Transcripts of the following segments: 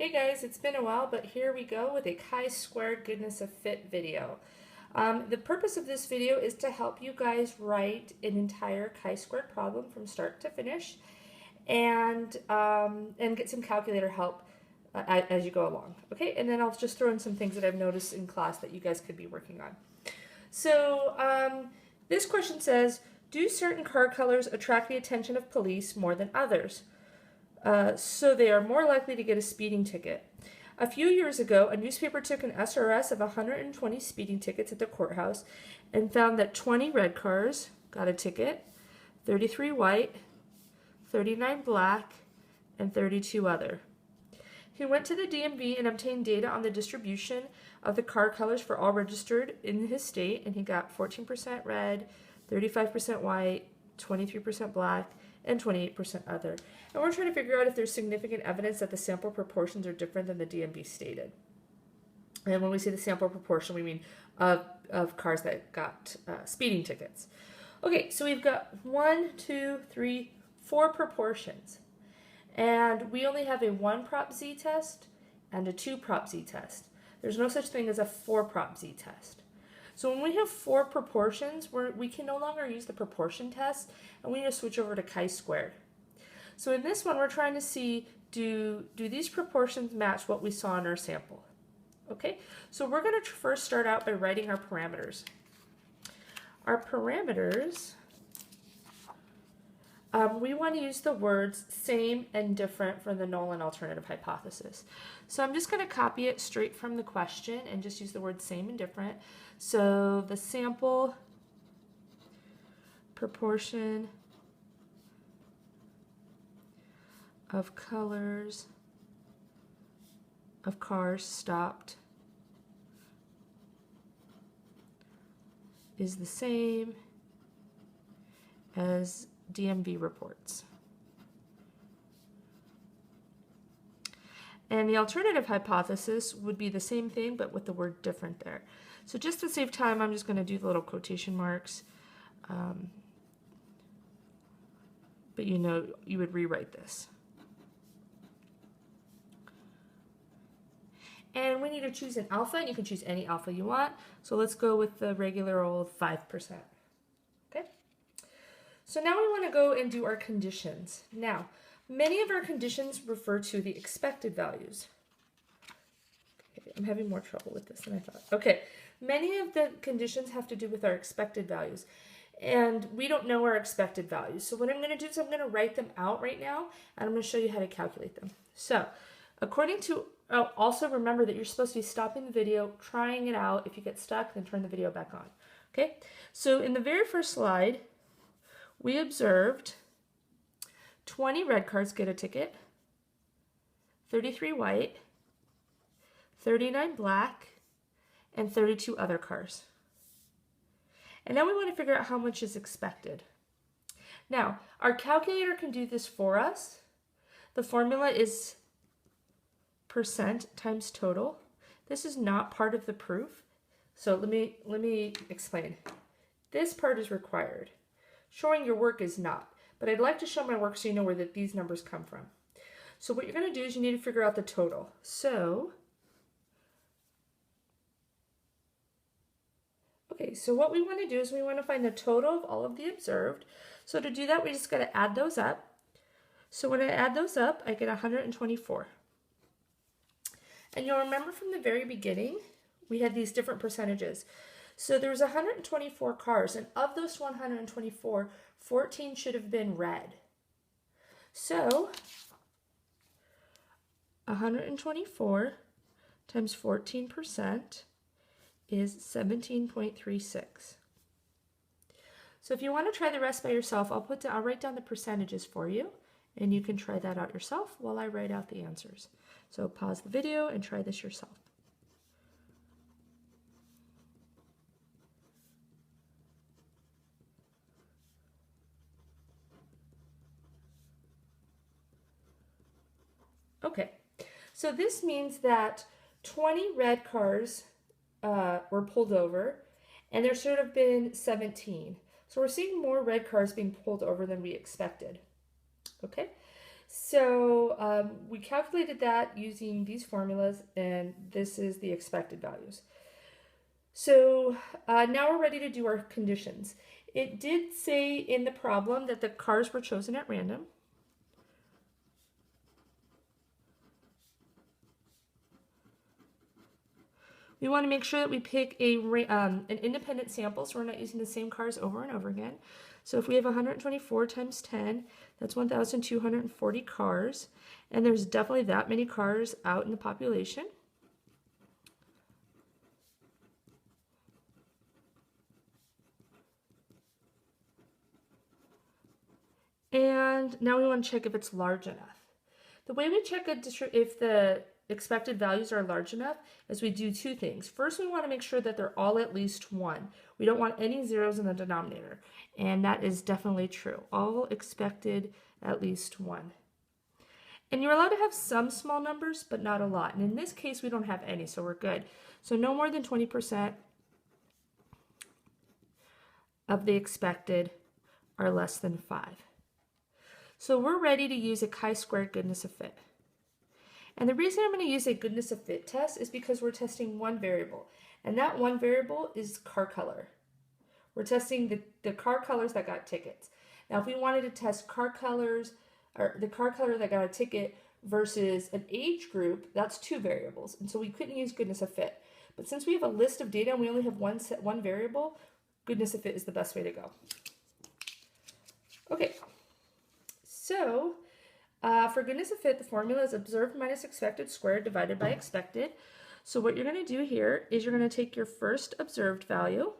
Hey guys, it's been a while, but here we go with a chi-squared goodness of fit video. The purpose of this video is to help you guys write an entire chi-squared problem from start to finish and get some calculator help as you go along. Okay, and then I'll just throw in some things that I've noticed in class that you guys could be working on. So this question says, do certain car colors attract the attention of police more than others? So they are more likely to get a speeding ticket. A few years ago, a newspaper took an SRS of 120 speeding tickets at the courthouse and found that 20 red cars got a ticket, 33 white, 39 black, and 32 other. He went to the DMV and obtained data on the distribution of the car colors for all registered in his state, and he got 14% red, 35% white, 23% black, and 28% other. And we're trying to figure out if there's significant evidence that the sample proportions are different than the DMV stated. And when we say the sample proportion, we mean of cars that got speeding tickets. Okay, so we've got 1, 2, 3, 4 proportions. And we only have a 1 prop Z test and a 2 prop Z test. There's no such thing as a 4 prop Z test. So when we have 4 proportions, we can no longer use the proportion test, and we need to switch over to chi-squared. So in this one, we're trying to see, do these proportions match what we saw in our sample? Okay, so we're going to first start out by writing our parameters. Our parameters, we want to use the words same and different for the null and alternative hypothesis. So I'm just going to copy it straight from the question and just use the word same and different. So the sample proportion of colors of cars stopped is the same as DMV reports. And the alternative hypothesis would be the same thing, but with the word different there. So just to save time, I'm just going to do the little quotation marks. But you know, you would rewrite this. And we need to choose an alpha, and you can choose any alpha you want. So let's go with the regular old 5%. Okay? So now we want to go and do our conditions. Now, many of our conditions refer to the expected values. Okay, I'm having more trouble with this than I thought. Okay, many of the conditions have to do with our expected values. And we don't know our expected values. So what I'm going to do is I'm going to write them out right now, and I'm going to show you how to calculate them. So according to, also remember that you're supposed to be stopping the video, trying it out. If you get stuck, then turn the video back on. Okay, so in the very first slide, we observed 20 red cars get a ticket, 33 white, 39 black, and 32 other cars. And now we want to figure out how much is expected. Now, our calculator can do this for us. The formula is percent times total. This is not part of the proof. So let me explain. This part is required. Showing your work is not. But I'd like to show my work so you know where these numbers come from. So what you're going to do is you need to figure out the total. So, okay, so what we want to do is we want to find the total of all of the observed. So to do that, we just got to add those up. So when I add those up, I get 124. And you'll remember from the very beginning, we had these different percentages. So there's 124 cars, and of those 124, 14 should have been red. So 124 times 14% is 17.36. So if you want to try the rest by yourself, I'll write down the percentages for you, and you can try that out yourself while I write out the answers. So pause the video and try this yourself. Okay, so this means that 20 red cars were pulled over, and there should have been 17. So we're seeing more red cars being pulled over than we expected. Okay, So we calculated that using these formulas, and this is the expected values. So now we're ready to do our conditions. It did say in the problem that the cars were chosen at random. We want to make sure that we pick an independent sample, so we're not using the same cars over and over again. So if we have 124 times 10, that's 1,240 cars, and there's definitely that many cars out in the population. And now we want to check if it's large enough. The way we check if the expected values are large enough is we do two things. First, we want to make sure that they're all at least 1. We don't want any zeros in the denominator, and that is definitely true. All expected at least 1. And you're allowed to have some small numbers, but not a lot. And in this case, we don't have any, so we're good. So no more than 20% of the expected are less than 5. So we're ready to use a chi-squared goodness of fit. And the reason I'm going to use a goodness of fit test is because we're testing one variable. And that one variable is car color. We're testing the car colors that got tickets. Now if we wanted to test car colors, or the car color that got a ticket versus an age group, that's 2 variables. And so we couldn't use goodness of fit. But since we have a list of data and we only have one variable, goodness of fit is the best way to go. Okay. So, for goodness of fit, the formula is observed minus expected squared divided by expected. So what you're going to do here is you're going to take your first observed value,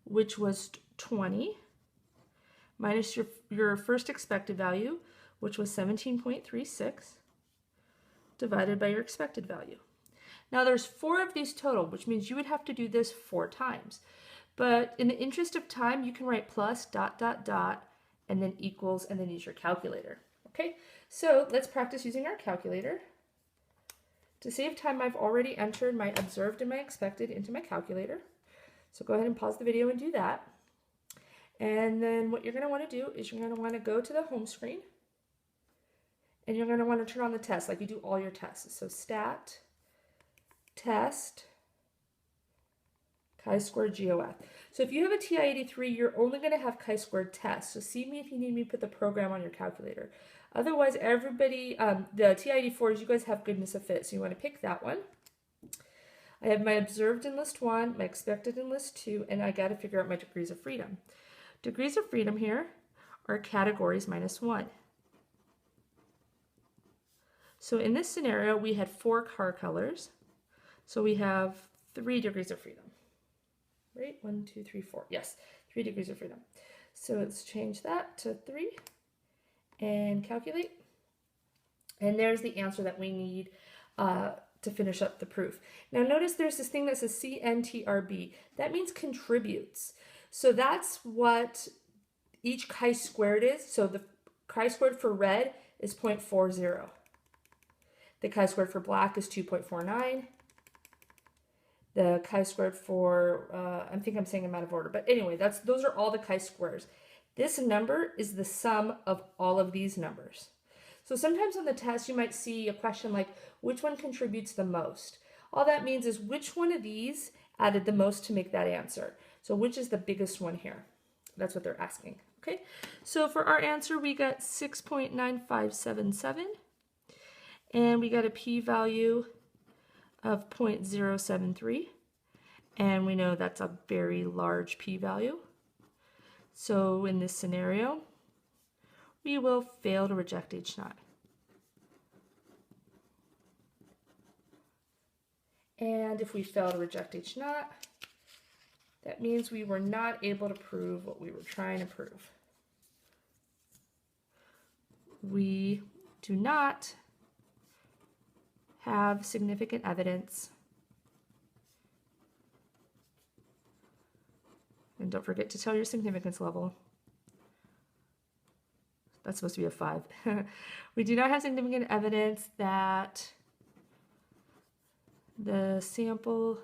which was 20, minus your first expected value, which was 17.36, divided by your expected value. Now there's 4 of these total, which means you would have to do this 4 times. But in the interest of time, you can write plus, dot, dot, dot, and then equals, and then use your calculator. Okay, so let's practice using our calculator. To save time, I've already entered my observed and my expected into my calculator. So go ahead and pause the video and do that. And then what you're going to want to do is you're going to want to go to the home screen, and you're going to want to turn on the test like you do all your tests. So stat, test, chi-squared GOF. So if you have a TI-83, you're only going to have chi-squared test. So see me if you need me to put the program on your calculator. Otherwise, everybody, the TI-84s, you guys have goodness of fit, so you want to pick that one. I have my observed in list 1, my expected in list 2, and I got to figure out my degrees of freedom. Degrees of freedom here are categories minus 1. So in this scenario, we had 4 car colors. So we have 3 degrees of freedom. Right? 1, 2, 3, 4. Yes, 3 degrees of freedom. So let's change that to 3 and calculate. And there's the answer that we need to finish up the proof. Now notice there's this thing that says CNTRB. That means contributes. So that's what each chi-squared is. So the chi-squared for red is 0.40. The chi-squared for black is 2.49. The chi-squared for, I think I'm saying them out of order, but anyway, those are all the chi-squares. This number is the sum of all of these numbers. So sometimes on the test, you might see a question like, which one contributes the most? All that means is which one of these added the most to make that answer. So which is the biggest one here? That's what they're asking, okay? So for our answer, we got 6.9577, and we got a p-value of 0.073, and we know that's a very large p-value. So in this scenario, we will fail to reject H0. And if we fail to reject H0, that means we were not able to prove what we were trying to prove. We do not have significant evidence. And don't forget to tell your significance level. That's supposed to be a 5. We do not have significant evidence that the sample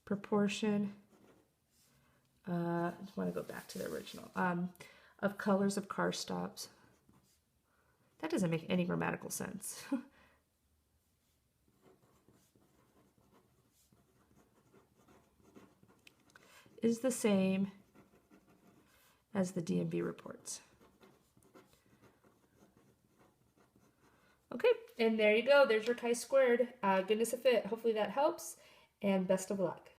proportion, I just want to go back to the original, of colors of car stops That doesn't make any grammatical sense. Is the same as the DMV reports. Okay, and there you go. There's your chi-squared. Goodness of fit. Hopefully that helps, and best of luck.